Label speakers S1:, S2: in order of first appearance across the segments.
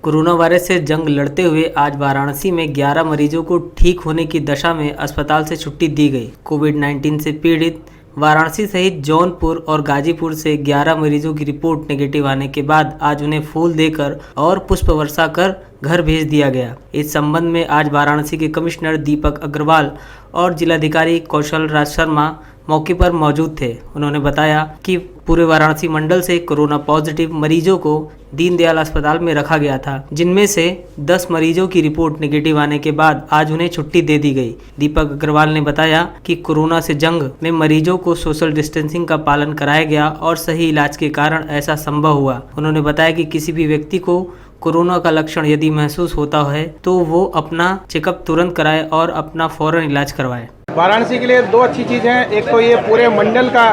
S1: Corona virus से जंग लड़ते हुए आज वाराणसी में 11 मरीजों को ठीक होने की दशा में अस्पताल से छुट्टी दी गई। कोविड-19 से पीड़ित वाराणसी सहित जौनपुर और गाजीपुर से 11 मरीजों की रिपोर्ट नेगेटिव आने के बाद आज उन्हें फूल देकर और पुष्प वर्षा कर घर भेज दिया गया। इस संबंध में आज वाराणसी के कमिश्नर दीपक अग्रवाल और जिलाधिकारी कौशल राज शर्मा मौके पर मौजूद थे। उन्होंने बताया कि पूरे वाराणसी मंडल से कोरोना पॉजिटिव मरीजों को दीनदयाल अस्पताल में रखा गया था, जिनमें से 10 मरीजों की रिपोर्ट नेगेटिव आने के बाद आज उन्हें छुट्टी दे दी गई। दीपक अग्रवाल ने बताया कि कोरोना से जंग में मरीजों को सोशल डिस्टेंसिंग का पालन कराया गया और सही इलाज के कारण ऐसा संभव हुआ। उन्होंने बताया कि किसी भी व्यक्ति को कोरोना का लक्षण यदि महसूस होता है तो वो अपना चेकअप तुरंत कराए और अपना फौरन इलाज करवाए।
S2: वाराणसी के लिए दो अच्छी चीज़ हैं। एक तो ये पूरे मंडल का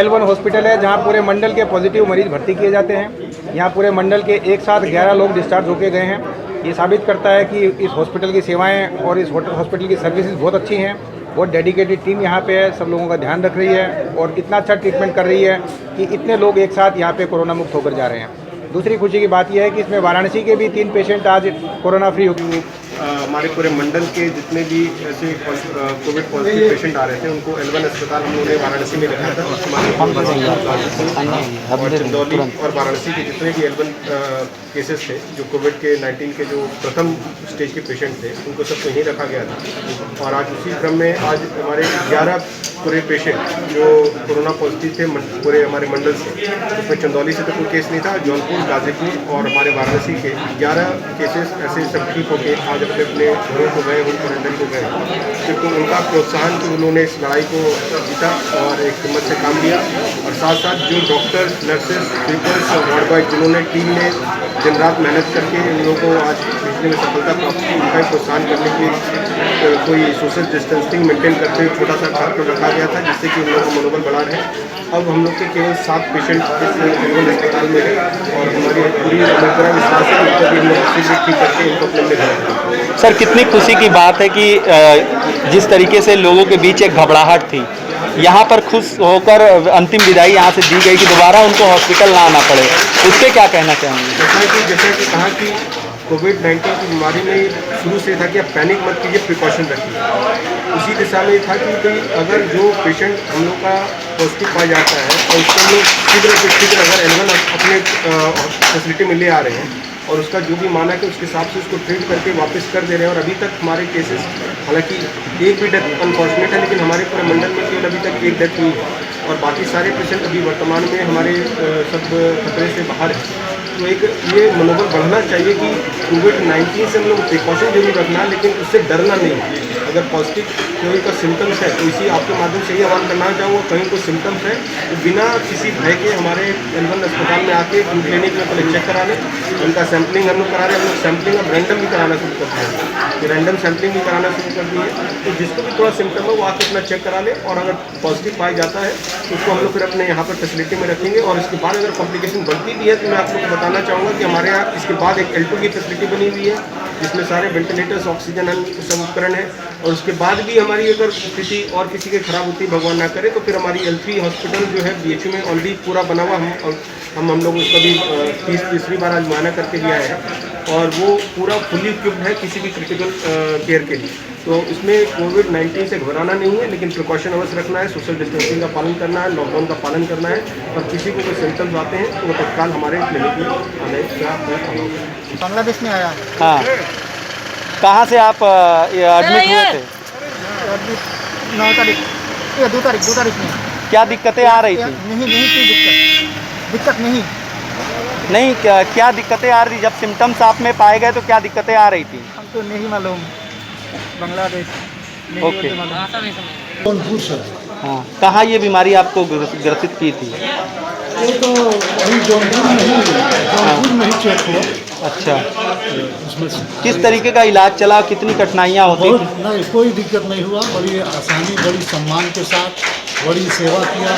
S2: L1 हॉस्पिटल है जहाँ पूरे मंडल के पॉजिटिव मरीज भर्ती किए जाते हैं। यहाँ पूरे मंडल के एक साथ 11 लोग डिस्चार्ज होके गए हैं। ये साबित करता है कि इस हॉस्पिटल की सेवाएं और इस हॉस्पिटल की सर्विसेज बहुत अच्छी हैं। बहुत डेडिकेटेड टीम यहाँ पे है, सब लोगों का ध्यान रख रही है और इतना अच्छा ट्रीटमेंट कर रही है कि इतने लोग एक साथ यहाँ पे कोरोना मुक्त होकर जा रहे हैं। दूसरी खुशी की बात यह है कि इसमें वाराणसी के भी 3 पेशेंट आज कोरोना फ्री हो गए।
S3: हमारे पूरे मंडल के जितने भी ऐसे कोविड पॉजिटिव पेशेंट आ रहे थे उनको L1 अस्पताल हम लोगों ने वाराणसी में रखा था। और चंदौली और वाराणसी के जितने भी L1 केसेस थे जो कोविड के 19 के जो प्रथम स्टेज के पेशेंट थे उनको सबको यहीं रखा गया था। और आज उसी क्रम में आज हमारे 11 पूरे पेशेंट जो कोरोना पॉजिटिव थे पूरे हमारे मंडल से, उसमें चंदौली से तो कोई केस नहीं था, जौनपुर गाजीपुर और हमारे वाराणसी के 11 केसेस ऐसे सब ठीक होकर आज अपने अपने घरों को गए, उन क्वारंटाइन को गए। क्योंकि उनका प्रोत्साहन कि उन्होंने इस लड़ाई को जीता और एक हिम्मत से काम लिया। और साथ साथ जो डॉक्टर, नर्सेस, स्वीपर्स और वार्ड बॉय जिन्होंने टीम ने दिन रात मेहनत करके इन लोगों को आज भेजने में सफलता प्राप्त की, उनका प्रोत्साहन करने की कोई सोशल डिस्टेंसिंग मेंटेन करते हुए छोटा सा कार्यक्रम रखा गया था जिससे कि उन लोगों का मनोबल बढ़ा रहे। अब हम लोग के केवल 7 पेशेंट इस L1 अस्पताल में है और हमारी पूरी पूरा विश्वास है उनको भी हम लोग ठीक करके इनको अपने में रखें।
S4: सर, कितनी खुशी की बात है कि जिस तरीके से लोगों के बीच एक घबराहट थी, यहाँ पर खुश होकर अंतिम विदाई यहाँ से दी गई कि दोबारा उनको हॉस्पिटल ना आना पड़े, उस पर क्या कहना चाहेंगे?
S3: जैसा कि कहा कि कोविड-19 की बीमारी में शुरू से था कि आप पैनिक मत कीजिए, प्रिकॉशन रखिए। उसी दिशा में था कि अगर जो पेशेंट हम लोग का पॉजिटिव पाया जाता है और उसको हम लोग शीघ्र से शीघ्र अगर L1 अपने फैसिलिटी में ले आ रहे हैं और उसका जो भी माना कि उसके हिसाब से उसको ट्रीट करके वापस कर दे रहे हैं। और अभी तक हमारे केसेस, हालांकि एक भी डेथ अनफॉर्चुनेट है, लेकिन हमारे पूरे मंडल में केवल अभी तक एक डेथ हुई है और बाकी सारे पेशेंट अभी वर्तमान में हमारे सब खतरे से बाहर है। तो एक ये मनोबल बढ़ना चाहिए कि कोविड-19 से हम लोग प्रिकॉशन जरूर रखना, लेकिन उससे डरना नहीं। अगर पॉजिटिव कोई का सिम्टम्स है तो इसी आपके माध्यम से ही आह्वान करना चाहूँगा, कहीं कोई सिम्टम्स है तो बिना किसी भय के हमारे L1 अस्पताल में आके क्लिनिक में पहले चेक करा लें। उनका सैम्पलिंग हम लोग करा रहे हैं। हम लोग सैम्पलिंग अब रैंडम भी कराना शुरू कर दिया है, रैंडम सैम्पलिंग भी कराना शुरू कर दी है। तो जिसको भी थोड़ा सिम्टम है वो आके अपना चेक करा ले और अगर पॉजिटिव पाया जाता है तो उसको हम लोग फिर अपने यहाँ पर फैसिलिटी में रखेंगे। और इसके बाद अगर कॉम्प्लिकेशन बढ़ती भी है तो मैं आप लोग को बताना चाहूँगा कि हमारे यहाँ इसके बाद एक L2 की फैसिलिटी बनी हुई है जिसमें सारे वेंटिलेटर्स, ऑक्सीजन सब उपकरण है। और उसके बाद भी हमारी अगर स्थिति और किसी की खराब होती भगवान ना करे तो फिर हमारी L3 हॉस्पिटल जो है BHU में ऑलरेडी पूरा बना हुआ हम लोग उसका भी तीसरी बार आज मुआयना करके भी आए हैं और वो पूरा फुली इक्विप्ड है किसी भी क्रिटिकल केयर के लिए। तो इसमें कोविड-19 से घबराना नहीं है, लेकिन प्रिकॉशन अवश्य रखना है, सोशल डिस्टेंसिंग का पालन करना है, लॉकडाउन का पालन करना है। और किसी को कोई सिम्टम्स आते हैं तो वो तत्काल हमारे क्लिनिक में आने का
S2: बांग्लादेश में आया।
S4: हाँ, कहाँ से आप एडमिट हुए थे?
S2: 9 तारीख, 2 तारीख में।
S4: क्या दिक्कतें आ रही थी?
S2: नहीं कोई दिक्कत नहीं।
S4: क्या दिक्कतें आ रही थी? जब सिम्टम्स आप में पाए गए तो क्या दिक्कतें आ रही थी?
S2: हम तो नहीं मालूम, बांग्लादेश
S4: ओके।
S5: जौनपुर से।
S4: हाँ, कहाँ ये बीमारी आपको ग्रसित की थी?
S5: ये तो वही जौनपुर में ही चेक हुआ।
S4: अच्छा,
S5: उसमें
S4: किस तरीके का इलाज चला, कितनी कठिनाइयाँ होती थी?
S5: नहीं, कोई दिक्कत नहीं हुआ। बड़ी आसानी, बड़ी सम्मान के साथ बड़ी सेवा किया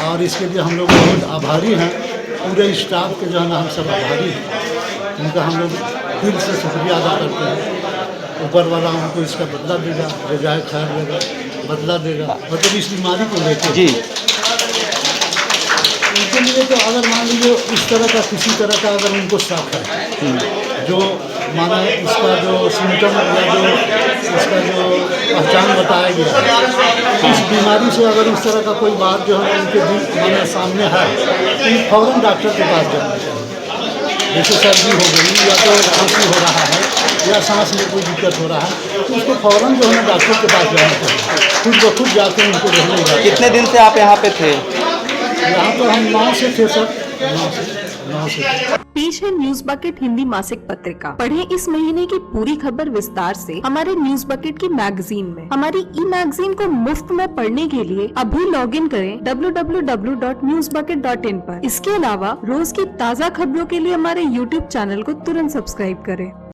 S5: और इसके लिए हम लोग बहुत आभारी हैं। पूरे स्टाफ के जो है ना हम सब आभारी हैं। उनका हम लोग दिल से शुक्रिया अदा करते हैं। ऊपर वाला हमको इसका बदला देगा, रजाए खैर देगा, बदला देगा। मतलब इस बीमारी को लेकर
S4: जी,
S5: उनके लिए तो अगर मान लीजिए इस तरह का किसी तरह का अगर उनको शक है जो माना इसका जो सिम्टम या जो इसका जो पहचान बताया गया है, इस बीमारी से अगर इस तरह का कोई बात जो है उनके दिल माना सामने है तो फ़ौरन डॉक्टर के पास जाना चाहिए। जैसे सर्दी हो गई या तो खांसी हो रहा है या सांस में कोई दिक्कत हो रहा है तो उसको फ़ौरन जो है डॉक्टर के पास जाना चाहिए। खुद ब खुद जाकर उनको रहने जाते।
S4: कितने दिन से आप यहाँ पे थे?
S5: यहाँ पर हम 9 से थे सर, 9 से।
S6: पेश है न्यूज बकेट हिंदी मासिक पत्रिका। पढ़ें इस महीने की पूरी खबर विस्तार से हमारे न्यूज बकेट की मैगजीन में। हमारी ई मैगजीन को मुफ्त में पढ़ने के लिए अभी लॉगिन करें www.newsbucket.in पर। इसके अलावा रोज की ताज़ा खबरों के लिए हमारे YouTube चैनल को तुरंत सब्सक्राइब करें।